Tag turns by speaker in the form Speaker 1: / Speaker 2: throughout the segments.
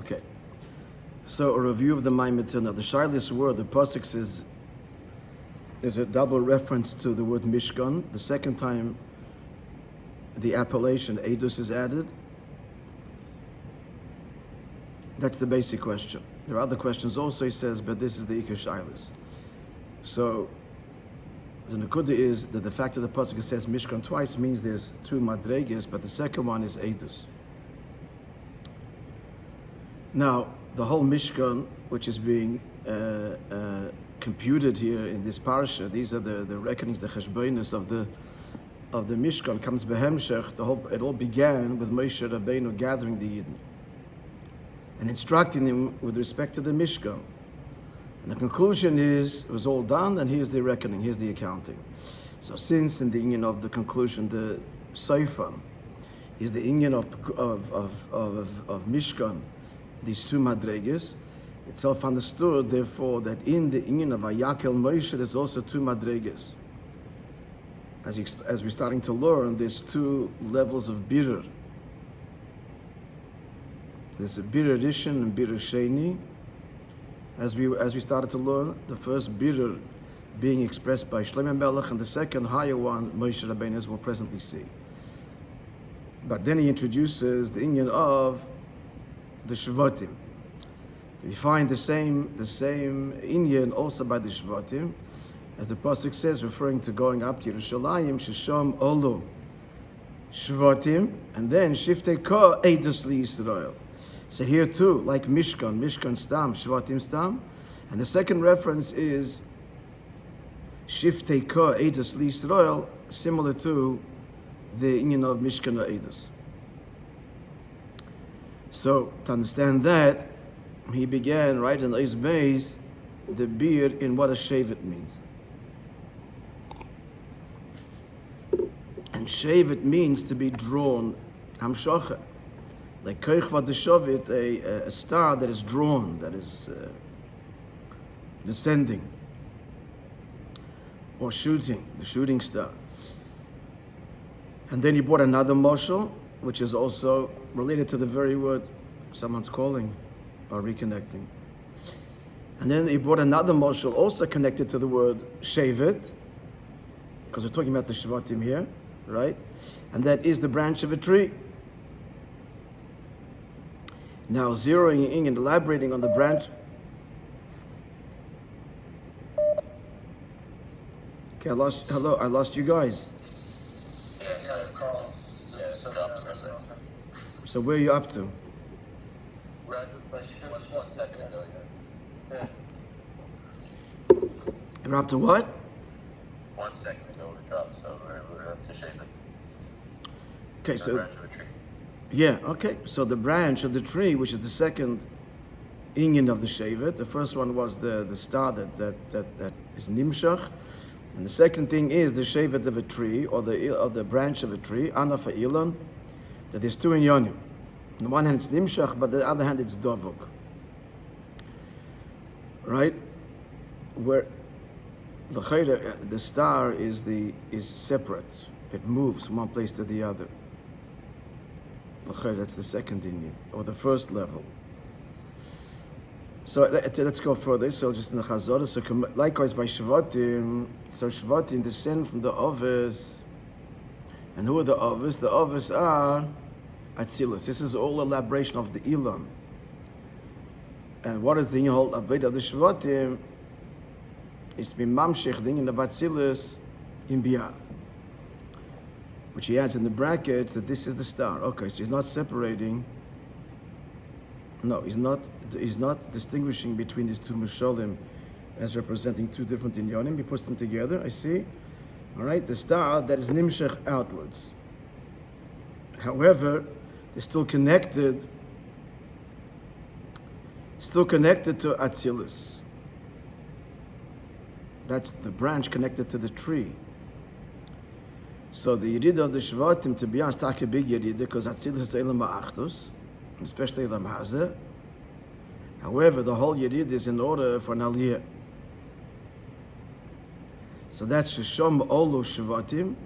Speaker 1: Okay. So a review of the Maimatin. The Shailis word, the Pasuk says, there's a double reference to the word Mishkan. The second time the appellation Eidus is added. That's the basic question. There are other questions also, he says, but this is the Ikar Shailis. So the Nakuda is that the fact that the Pasuk says Mishkan twice means there's two Madregas, but the second one is Eidus. Now, the whole Mishkan, which is being computed here in this parasha, these are the reckonings, the cheshbonos of the Mishkan, comes behemshech. It all began with Moishe Rabbeinu gathering the Yidden and instructing them with respect to the Mishkan. And the conclusion is, it was all done, and here's the reckoning, here's the accounting. So since in the union of the conclusion, the Seifan is the union of Mishkan, these two madregas, it's self-understood, therefore, that in the inyan of Ayakel Moishe, there's also two madregas. As we're starting to learn, there's two levels of birur. There's a birur rishon and birur sheni. As we started to learn, the first birur being expressed by Shlomo Melech, and the second higher one, Moishe Rabbeinu, as we'll presently see. But then he introduces the inyan of the Shvatim. We find the same inyan also by the Shvatim, as the pasuk says, referring to going up to Yerushalayim, Shesham Olu Shvatim, and then Shiftei Ka Eidus LiYisrael. So here too, like Mishkan Stam, Shvatim Stam, and the second reference is Shiftei Ka Eidus LiYisrael, similar to the inyan of Mishkan Eidus. So, to understand that, he began, right, in Eis Beis, the beer in what a shevet means. And shevet means to be drawn, hamshacha. Like koichva de shovit, a star that is drawn, that is descending, or shooting, the shooting star. And then he brought another mashal, which is also related to the very word someone's calling or reconnecting. And then he brought another mashal also connected to the word shevet, because we're talking about the Shvatim here, right? And that is the branch of a tree. Now zeroing in and elaborating on the branch. Okay, I lost you guys. So where are you up to?
Speaker 2: We're at 1 second ago, yeah.
Speaker 1: You're up to what?
Speaker 2: 1 second ago we dropped, so we're up to Shevet.
Speaker 1: Okay, so
Speaker 2: branch of a tree.
Speaker 1: Yeah, okay. So the branch of the tree, which is the second inyan of the Shevet. The first one was the star that is Nimshach. And the second thing is the Shevet of a tree, or the branch of a tree, Anaf Ilan, that there's two inyanim. On the one hand it's Nimshach, but on the other hand it's Dovuk. Right? Where the star is separate. It moves from one place to the other. That's the second inyan, or the first level. So let's go further. So just in the Chazorah, so likewise by Shvatim, so Shvatim descend from the Avos. And who are the Avos? The Avos are Atzilus. This is all elaboration of the Ilam. And what is the whole Aved of the Shvatim? It's been Mamshech, the in the Atzilus in Biyah, which he adds in the brackets that this is the star. Okay, so he's not separating. No, he's not distinguishing between these two Mushalim as representing two different inyanim. He puts them together, I see. All right, the star that is Nimshech outwards. However, they're still connected to Atzilus. That's the branch connected to the tree. So the Yeridah of the Shvatim, to be honest, take a big Yeridah, because Atzilus is Elam Ba'achtos, especially Elam Hazeh. However, the whole Yeridah is in order for an Aliyah. So that's Shesham Olu Shvatim,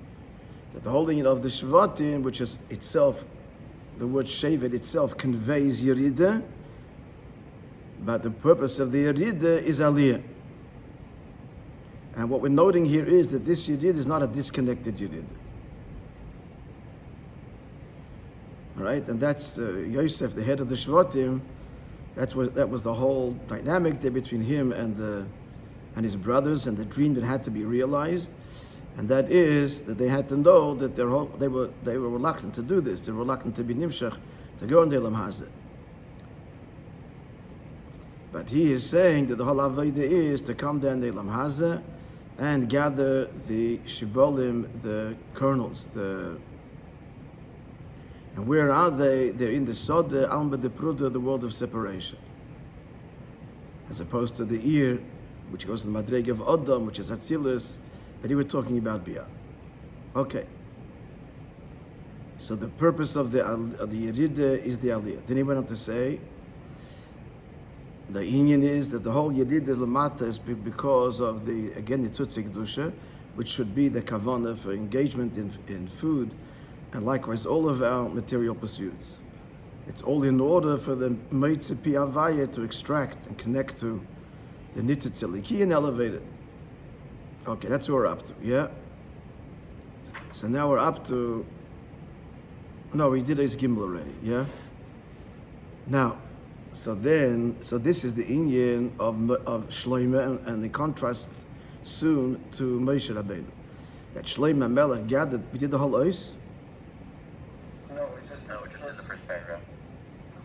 Speaker 1: that the holding of the Shvatim, which is itself, the word Shevet itself conveys Yeridah, But the purpose of the Yerida is Aliyah. And what we're noting here is that this Yerid is not a disconnected Yerid. All right, and that's Yosef, the head of the Shvatim. That was the whole dynamic there between him and his brothers, and the dream that had to be realized, and that is that they had to know that they were reluctant to do this. They were reluctant to be nimshach, to go in the Elam Hazeh. But he is saying that the whole avodah is to come down the Elam Hazeh and gather the shibolim, the kernels, and where are they? They're in the Soda, Alma de Pruda, the world of separation. As opposed to the ear, which goes to the Madreg of Adam, which is Atzilus, but he was talking about Biyah. Okay. So the purpose of the Yerida is the Aliyah. Then he went on to say, the inyan is that the whole Yerida Lamata is because of the Tzutzik Dusha, which should be the Kavanah for engagement in food, and likewise all of our material pursuits. It's all in order for the Meitze Pi Havaya to extract and connect to the Nitzit Tziliki and elevate it. Okay, that's what we're up to, yeah? So now we're up to... No, we did Eis Gimel already, yeah? Now, so this is the inyan of Shloimeh, and the contrast soon to Moshe Rabbeinu. That Shloimeh Melech gathered, we did the whole Eis?
Speaker 2: No, we just did the first paragraph.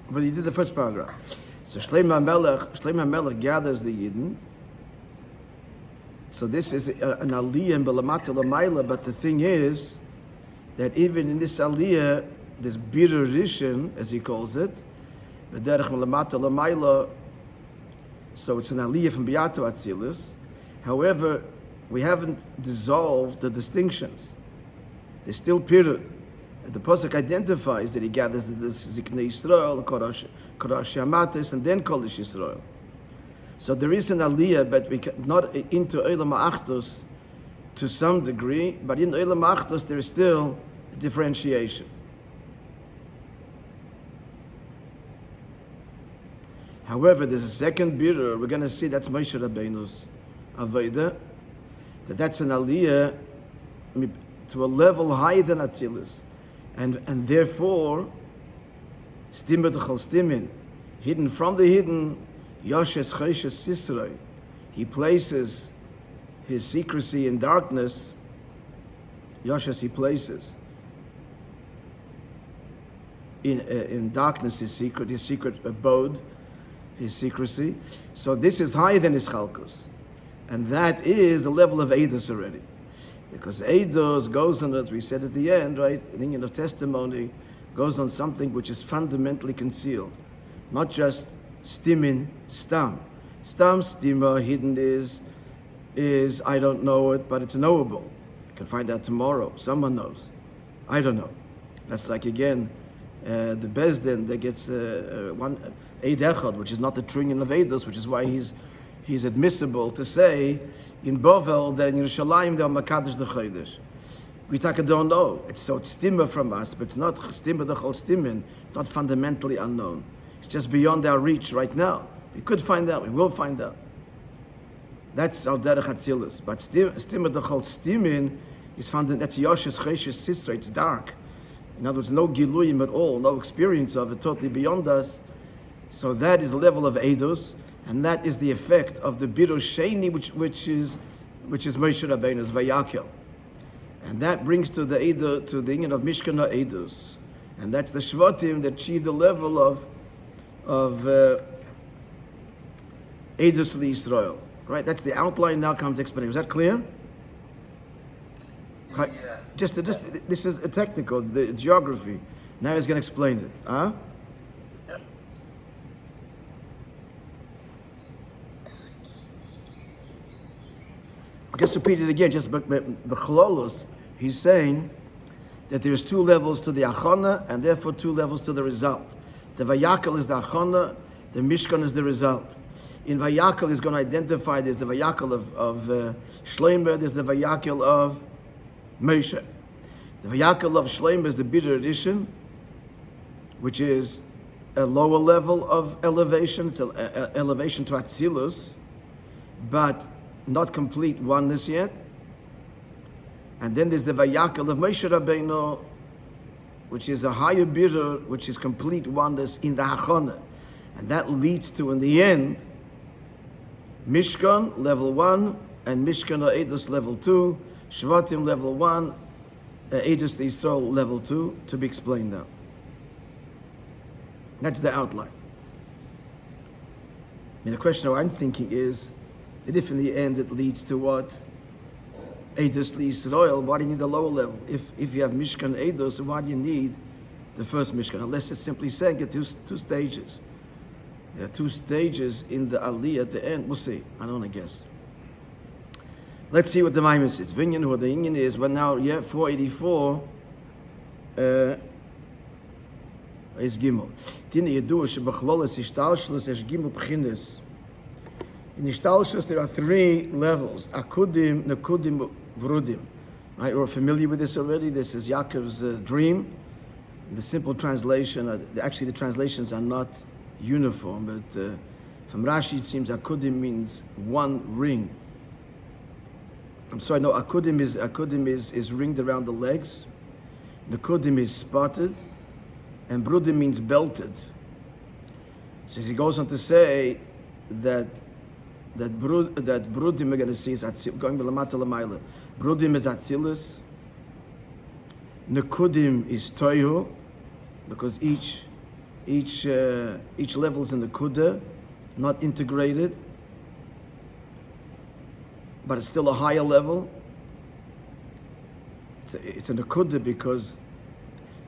Speaker 1: But he did the first paragraph. So Shloimeh Melech gathers the Yidden. So this is an aliyah in Belamata Lamaila, but the thing is that even in this aliyah, this bitter rishon, as he calls it, B'derech Belamata Lamaila, so it's an aliyah from Biyah to Atzilus. However, we haven't dissolved the distinctions. They're still period. The Pasuk identifies that he gathers the Ziknei Yisrael, Korash Yamatis, and then Kolish Yisrael. So there is an aliyah, but we not into Eileh Ma'achtos to some degree, but in Eileh Ma'achtos there is still a differentiation. However, there's a second birur. We're going to see that's Moshe Rabbeinu's avodah. That's an aliyah to a level higher than Atzilus. And therefore, Stimmer D'chol Stimin, hidden from the hidden, Yoshes Choshes Sisrei, he places his secrecy in darkness. Yoshes he places in darkness his secret abode, his secrecy. So this is higher than his chalkos, and that is the level of Eidos already. Because Eidos goes on, as we said at the end, right? The union of testimony goes on something which is fundamentally concealed, not just stimin, stam. Stam, stima, hidden is I don't know it, but it's knowable. I can find out tomorrow. Someone knows. I don't know. That's like, again, the Bezdin that gets one Eid Echad, which is not the trillion of Eidos, which is why he's admissible to say in Bovel that in Yerushalayim they are Makadosh the Chodesh. We don't know. It's stimmer from us, but it's not stimmer the whole stimmin. It's not fundamentally unknown. It's just beyond our reach right now. We could find out. We will find out. That's al derech Atzilus. But stimmer the whole stimmin is found. That's Yoshes Cheshes Sisra. It's dark. In other words, no giluyim at all, no experience of it, totally beyond us. So that is the level of Eidos, and that is the effect of the Biro Sheni, which is Moshe Rabbeinu's Vayakel. And that brings to the Eidah, to the union of Mishkan Eidos. And that's the Shvatim that achieve the level of Eidos L'Yisrael. Right? That's the outline, now comes explanation. Is that clear?
Speaker 2: Yeah.
Speaker 1: Just this is a technical, the geography. Now he's going to explain it. Huh?
Speaker 2: Yeah.
Speaker 1: Just repeat it again, just b'chlolos, he's saying that there's two levels to the achana, and therefore two levels to the result. The vayakal is the achana, the mishkan is the result. In vayakal, he's going to identify there's the vayakal of Shloimeh, there's the vayakal of Moishe. The vayakal of Shloimeh is the bitter edition, which is a lower level of elevation. It's an elevation to Atzilus, but not complete oneness yet. And then there's the Vayakel of Moishe Rabbeinu, which is a higher birur, which is complete oneness in the Hachana. And that leads to, in the end, Mishkan, level 1, and Mishkan Edus, level 2, Shvatim, level 1, Edus Yisrael, level 2, to be explained now. That's the outline. And the question I'm thinking is that if in the end it leads to what? Edus Yisrael, why do you need the lower level? If you have Mishkan Edus, why do you need the first Mishkan? Unless it's simply saying there are two stages. There are two stages in the Aliyah at the end. We'll see. I don't want to guess. Let's see what the Maimon says. Vinyan, what the Inyan is, but now, 484 is Gimel. Tine Yedu, Shebachlolas, Ishtalshlus, Esh Gimel Pchines. In Ishtalshlus, there are 3 levels. Akudim, Nekudim, Vrudim. Right? We're familiar with this already. This is Yaakov's dream. The simple translation, actually the translations are not uniform, but from Rashi it seems Akudim means one ring. I'm sorry, no, Akudim is ringed around the legs. Nekudim is spotted, and Brudim means belted. So he goes on to say that Brudim we're going to see is going Lamata Lamaila. Brudim is Atzilus. Nekudim is Toyu, because each level is in the Kudah, not integrated, but it's still a higher level. It's a Nekudah because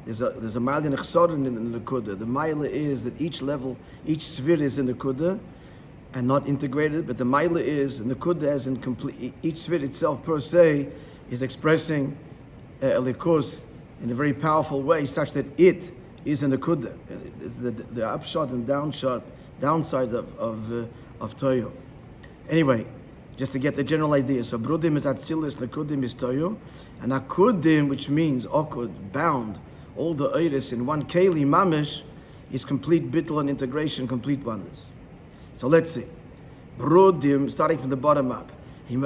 Speaker 1: there's a Ma'al Nechsorin in the Nekudah. The Ma'ala is that each level, each sphere is in the Kudah and not integrated, but the Ma'ala is in the Kudah as in complete. Each sphere itself per se is expressing Elikus in a very powerful way, such that it is in the Kudah. It's the upshot and downside of Toyo. Anyway, just to get the general idea. So Brudim is Atzilus, Nekudim is Toyo, and Akudim, which means Okud, bound, all the Eiris in one Keli Mamish, is complete bittul and integration, complete oneness. So let's see. Brudim, starting from the bottom up. So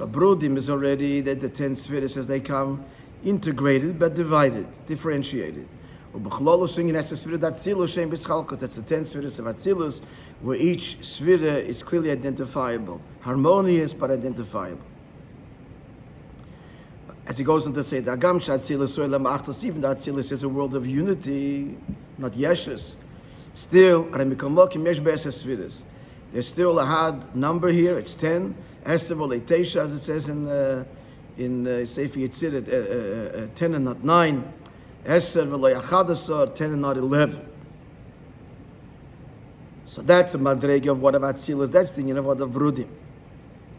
Speaker 1: Brudim is already that the 10 spheres as they come integrated but divided, differentiated. That's the 10 spheres of Atzilus, where each sphere is clearly identifiable, harmonious but identifiable. As he goes on to say, even the Atzilus is a world of unity, not yeshus. Still, there's still a hard number here. It's 10. Esav as it says in Sefer Yetzirah, 10 and not 9. Esav 10 and not 11. So that's a madrege of what about Atzilus. That's the of what of Brudim.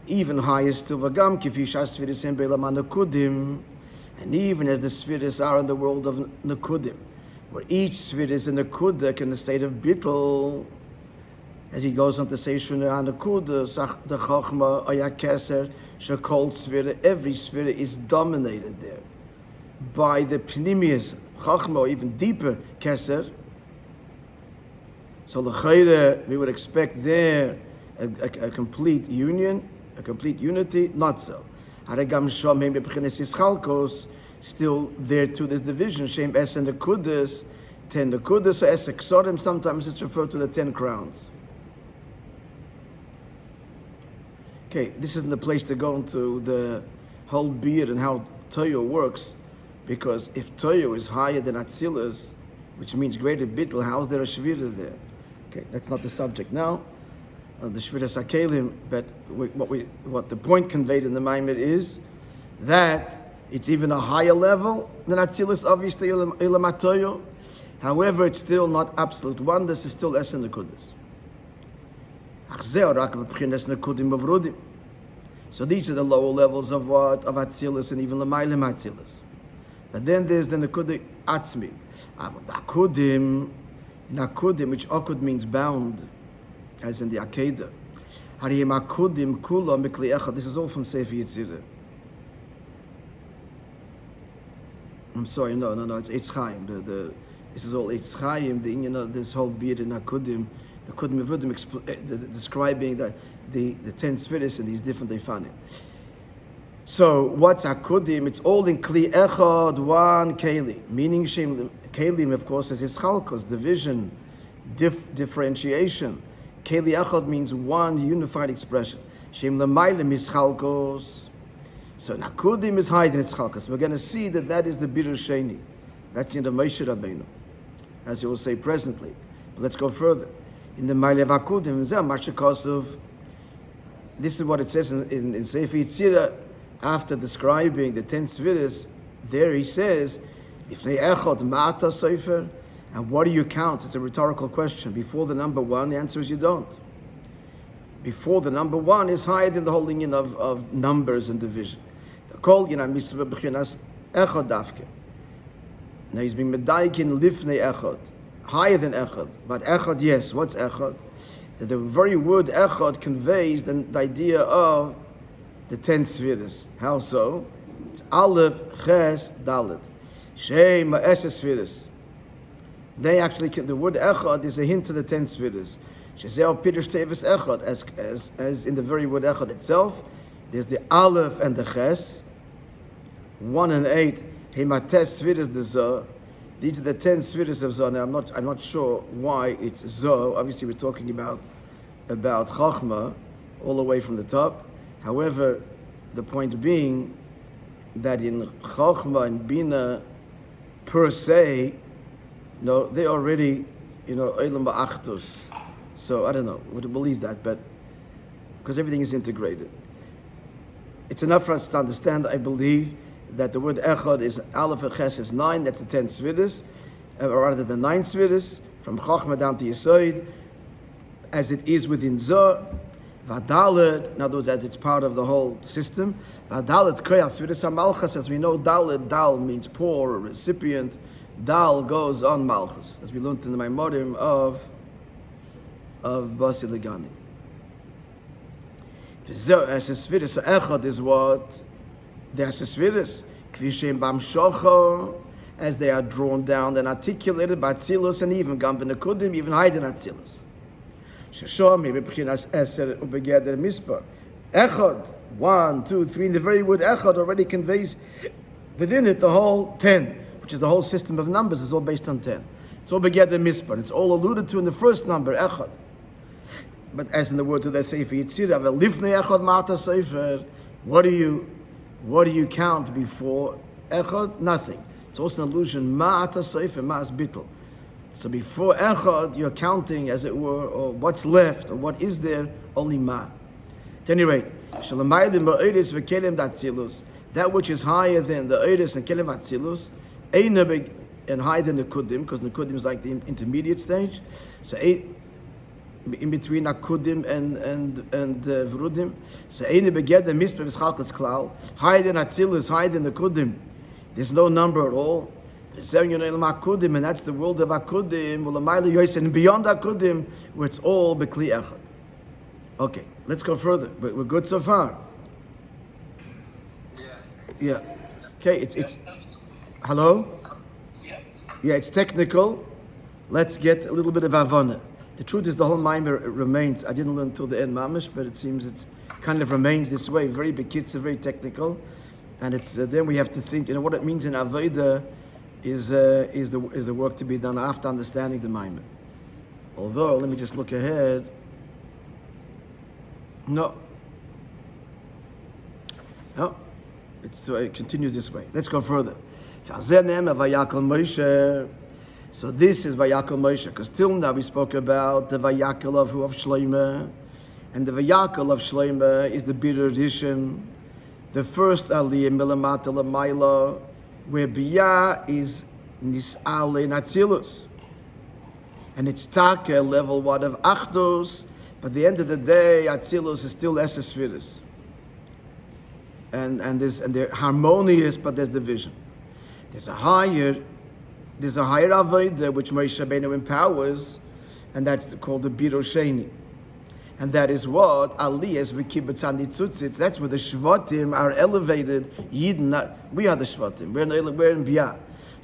Speaker 1: Even higher still v'gam kifisha spheres in beilam nekudim, and even as the spheres are in the world of nekudim, where each sphere is in the kudak in the state of bittul, as he goes on to say shuna nekudah the chachma ayakeser shekol sphere, every sphere is dominated there by the pnimius chachma, or even deeper keser. So l'chayre we would expect there a complete union. A complete unity, not so. Still there too, there's division. Shem es and the kudas, 10 the kudas, so es exorim, sometimes it's referred to the 10 crowns. Okay, this isn't the place to go into the whole beard and how Toyo works, because if Toyo is higher than Atzilus, which means greater bittul, how is there a shvira there? Okay, that's not the subject now. The Shviras HaKelim, but what the point conveyed in the Maimon is that it's even a higher level than Atzilus, obviously, Ilam HaToyo. However, it's still not absolute oneness, it's still Esen Nekudas. So these are the lower levels of what? Of Atzilus and even L'maylim Atzilus. But then there's the Nekudah Atzmi. Nakudim, which Akud means bound, as in the Akedah. This is all from Sefer Yetzirah. I'm sorry, no, it's Eitz Chaim. This is all Eitz Chaim. This whole beard in Akudim, the Kudim Yevudim describing the 10 Sfiris and these different Eifanim. So what's Akudim? It's all in Kli Echad, one Keli. Meaning Kelim, of course, is Ischalkos, division, differentiation. Keli Echad means one unified expression. Shem L'maylim Ischalkos. So Akudim is higher than Ischalkos. We're going to see that is the Bidur Sheni. That's in the Moishe Rabbeinu, as he will say presently. But let's go further. In the Ma'alev Akudim, this is what it says in Sefer Yitzira, after describing the 10 Sfiris. There he says, Ifnei Echad Ma'ata Sefer, and what do you count? It's a rhetorical question. Before the number 1, the answer is you don't. Before the number 1 is higher than the whole union of numbers and division. The Kol Yina Mitzvah B'chinas Echad Dafke. Now he's being medaikin lifnei echad, higher than echad. But echad, yes. What's echad? That the very word echad conveys the idea of the 10 Sfiris. How so? It's Aleph, Ches, Dalet. Shei Ma'eses Sfiris. They actually, the word echad is a hint to the 10 Sfiris. Shezeo Pirush Tevis echad, as in the very word echad itself. There's the Aleph and the Ches. 1 and 8. Hemates Sfiris the Zoh. These are the 10 Sfiris of Zoh. Now I'm not sure why it's Zoh. Obviously we're talking about Chachma all the way from the top. However, the point being that in Chachma and Bina per se, they already, Eileh Ba'achtos. So I don't know, would believe that, but because everything is integrated. It's enough for us to understand, I believe, that the word Echad is Aleph and Ches is 9, that's the 10 Sfiris, or rather the 9 Sfiris, from Chachma down to Yesod, as it is within Zoh. Vadalet, in other words, as it's part of the whole system. Vadalet Koyal Sfiris HaMalchus, as we know, Dalet, Dal means pour, or recipient. Dal goes on Malchus, as we learned in the Maimorim of Basi Legani. As a Sfiris Echad is what? They are Sfiris, Kvishem Bam Shocho, as they are drawn down and articulated by Atzilus, and even Gam V'Nekudim, even higher than Atzilus. Sheshomi B'Pchinas Eser Ubegeder Mispar. Echad, 1, 2, 3. In the very word Echad already conveys within it the whole 10, which is the whole system of numbers. Is all based on 10. It's all Begeder Mispar. It's all alluded to in the first number, Echad. But as in the words of the Sefer Yitzira, Lifnei Echad Ma'ata Sefer. What do you count before Echad? Nothing. It's also an allusion, Ma'ata Sefer, Ma'as Bittel. So before Echad, you're counting, as it were, or what's left, or what is there, only Ma. At any rate, Shalamaydim Ba'eris V'Kelim Datzilus, that which is higher than the Eris and Kelim Datzilus, and higher than the Kudim, because the Kudim is like the intermediate stage. So in between Akudim and Vrudim. So Eine Begeder Mispe V'Schalkes Klal, higher than Atzilus, higher than the Kudim. There's no number at all. And that's the world of Akudim, and beyond Akudim, where it's all B'Kli Echad. Okay, let's go further. We're good so far. Yeah. Okay, it's hello? Yeah, it's technical. Let's get a little bit of Havana. The truth is the whole Maimer remains, I didn't learn until the end Mamish, but it seems it's kind of remains this way, very bekitzer, very technical. And it's then we have to think, what it means in Avodah is the work to be done after understanding the Maimer. Although, let me just look ahead. No, it continues this way. Let's go further. So this is Vayakal Moishe, because till now we spoke about the Vayakal of Shloimeh, and the Vayakal of Shloimeh is the Bidur edition, the first Aliyah Milamata Lamaila, where Biyah is Nis'ale Natzilus, and it's Taka level 1 of Achdos, but at the end of the day, Atzilus is still Esesfiris, and they're harmonious, but there's division. There's a higher Avodah which Moishe Rabbeinu empowers, and that's called the Bidur Sheni. And that is what Aliyahs v'kibbutz anitzutzitzis. That's where the Shvatim are elevated. Yidden, we are the Shvatim. We're in Biyah.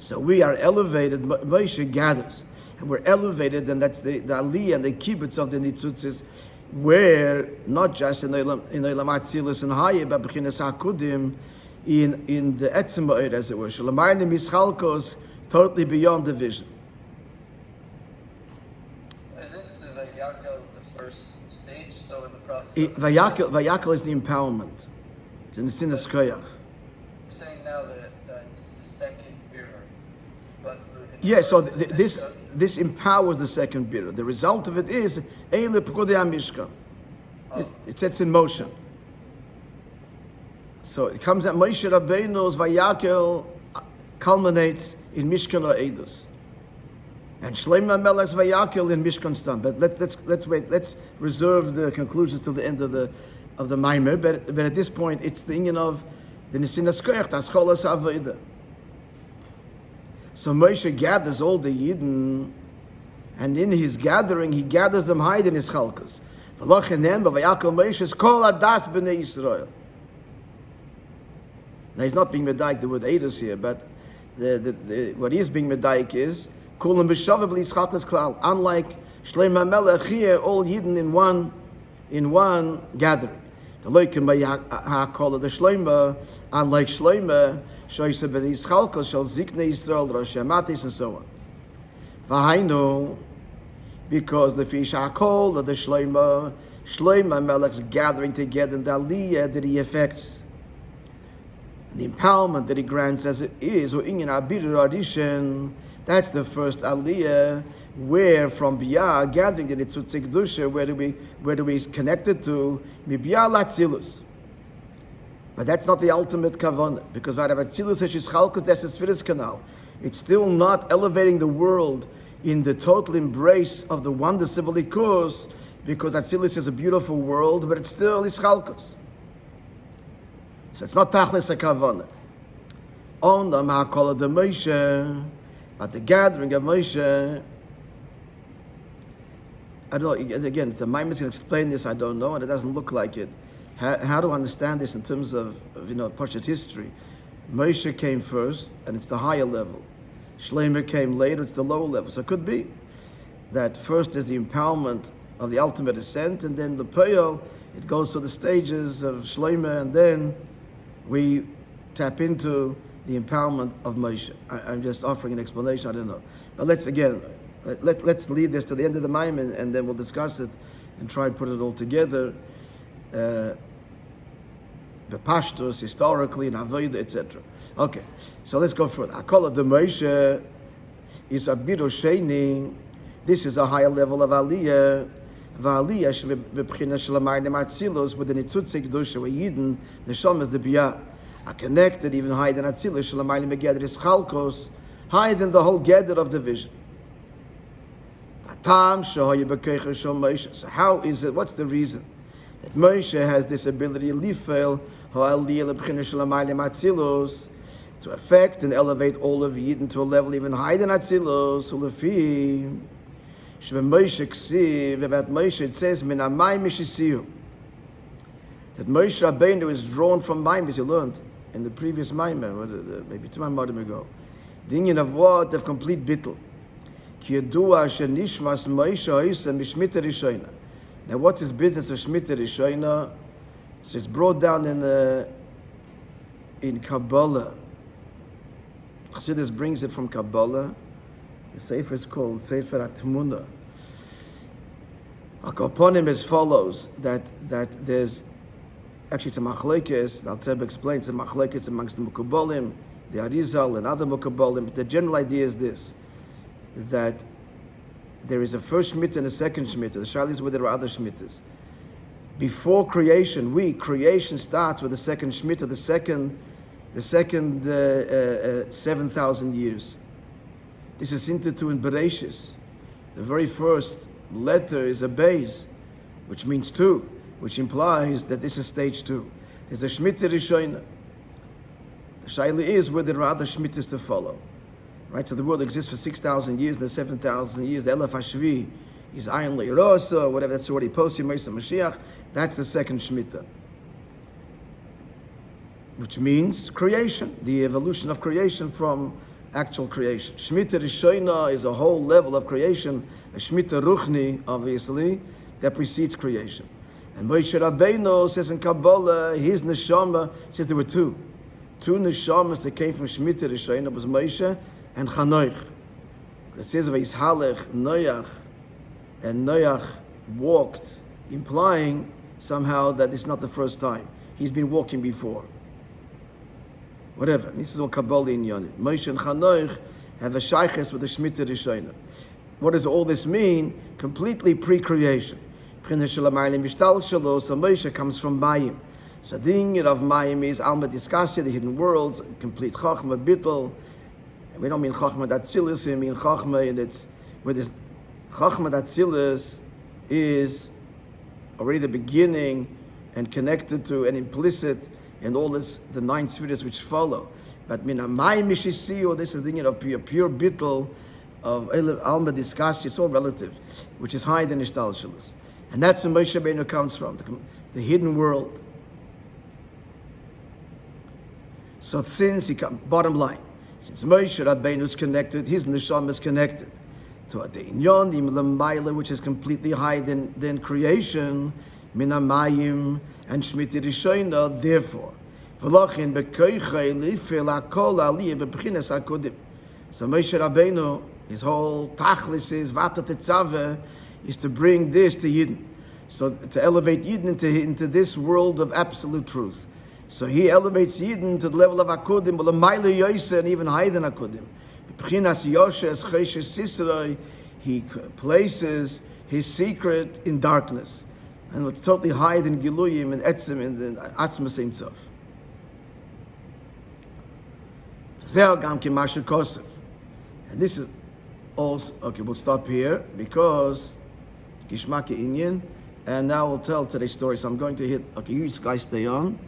Speaker 1: So we are elevated, Moishe gathers, and we're elevated, and that's the aliyah and the kibbutz of the nitzutzis, where not just in Eileh Atzilus and Hayeh, but b'chinas hakudim, in the etzem ba'ir, as it were, shalamayim mischalkos, totally beyond division.
Speaker 2: Isn't the Vayakel the first stage? So in the process,
Speaker 1: Vayakel is the empowerment. It's in the sinas koyach.
Speaker 2: You're saying now that that's the second birur, but
Speaker 1: Yeah, so this empowers the second birur. The result of it is Eileh Pikudei HaMishkan. It sets in motion. So it comes at Moshe Rabbeinu's Vayakel culminates in Mishkan Ha'edus, and Shlomo Melech's Vayakel in Mishkan Stam. But let's wait. Let's reserve the conclusion till the end of the Maimer. But at this point, it's the union of the Nesinas Koyach, the Ascholas Avodah. So Moshe gathers all the Yidden, and in his gathering, he gathers them high in his chalkas. V'lochenem b'Vayakel Moshe kol adas b'nei Yisrael. Now he's not being medaik the word Eidos here, but what he is being medaik is kulam b'shavah b'li chalkas klal. Unlike Shlomo Melech here, all Yidden in one gathering. The loikim b'Hakol of the Shlomo, unlike Shlomo, shoyse b'nei chalkas shall ziknei Yisrael Rosh Hamatis and so on. V'hainu, because the fish Hakol of the Shlomo Melech's gathering together in the aliyah that he affects, the empowerment that he grants as it is, or inyan abir addition, that's the first aliyah, where from biyah gathering the nitzutz kedusha, where do we connect it to mibiyah latzilus? But that's not the ultimate kavanah, because v'arav is chalkus that's the sfiris canal. It's still not elevating the world in the total embrace of the wonder civil likus, because Atzilus is a beautiful world, but it still is chalkus. So it's not tachlis hakavana. On the ma'akol of the Moishe, but the gathering of Moishe, I don't know, again, if the Maimon can explain this, I don't know, and it doesn't look like it. How to understand this in terms of Pashat history? Moishe came first, and it's the higher level. Shlomo came later, it's the lower level. So it could be that first is the empowerment of the ultimate ascent, and then the Peil, it goes through the stages of Shlomo, and then we tap into the empowerment of Moishe. I'm just offering an explanation, I don't know. But let's leave this to the end of the Maimon, and then we'll discuss it and try and put it all together. The Pashtus, historically, and Avodah, etc. Okay, so let's go further. Akola de Moishe is a biru sheni. This is a higher level of aliyah. V'aliyah shebebchina shelamayim atzilus with the nitzutz kedusha where Yidden the shom is the biyah are connected even higher than atzilus shelamayim megeder is chalkos, higher than the whole gather of division. So how is it? What's the reason that Moshe has this ability to affect and elevate all of Yidden to a level even higher than Atzilus? About Moshe it says that Moshe Rabbeinu is drawn from Maim, as you learned in the previous Maimah, maybe 2 Maimah ago. The union of what? Of complete bittul. Now, what's his business of Shemitah Rishona? So it's brought down in Kabbalah. Chassidus brings it from Kabbalah. The Sefer is called Sefer Atmuna. Upon him as follows: that there's actually it's a machlekes. The Alter Rebbe explains it's a machlekes amongst the Mukabolim, the Arizal, and other Mukabolim. But the general idea is this: that there is a first Shemitah and a second Shemitah. The Shali is where there are other Shemitahs. Before creation, creation starts with the second Shemitah, the second 7,000 years. This is hinted to in Bereshis. The very first letter is a Beis, which means 2, which implies that this is stage 2. There's a Shemitah Rishona. The Shaila is where there are other Shemitahs to follow. Right, so the world exists for 6,000 years, the 7,000 years, the Eileh Hashvi is Ayin Leirosa, whatever, that's already posted, Mashiach, that's the second Shemitah. Which means creation, the evolution of creation from actual creation. Shemitah Rishona is a whole level of creation, a Shemitah Ruchni, obviously, that precedes creation. And Moishe Rabbeinu says in Kabbalah, his neshama, says there were two neshamas that came from Shemitah Rishona, was Moishe and Chanoich. It says of Yishalech, Noach, and Noach walked, implying somehow that it's not the first time. He's been walking before. Whatever. This is all Kabbalah in Yonit. Moishe and Chanoich have a shayches with the Shemitah Rishona. What does all this mean? Completely pre-creation. So Moishe comes from Mayim. So the thing of Mayim is Alma Diskasya, the hidden worlds, complete Chachma Bittel. We don't mean Chachma Datzilis, we mean Chachma, and it's where this Chachma Datzilis is already the beginning and connected to and implicit in all this, the 9 spheres which follow. But Mina Mayim Mishisiyo, this is the thing of pure Bittel of Alma Diskasya, it's all relative, which is higher than Ishtalshalus. And that's where Moshe Rabbeinu comes from, the hidden world. So bottom line, since Moshe Rabbeinu is connected, his neshama is connected to the inyon, the L'mayla, which is completely higher than creation, min hamayim and Shemitah Rishona. Therefore, v'lachin b'koichei lifil hakol aliyah b'bchinas hakodim. So Moshe Rabbeinu, his whole tachlis is vata tetzaveh, is to bring this to Yidden. So to elevate Yidden into this world of absolute truth. So he elevates Yidden to the level of Akudim, but L'mayla Yoseh, and even higher than Akudim. B'chinas Yoshes Cheshes Sisroi, he places his secret in darkness. And it's totally higher than Giluyim and Etzim and the Atzmas Ein Sof. Zeh Gam Kimashu Kosef. And this is also, okay, we'll stop here because Gishmak Inyan, and now we'll tell today's story. So I'm going to hit, okay, you guys stay on.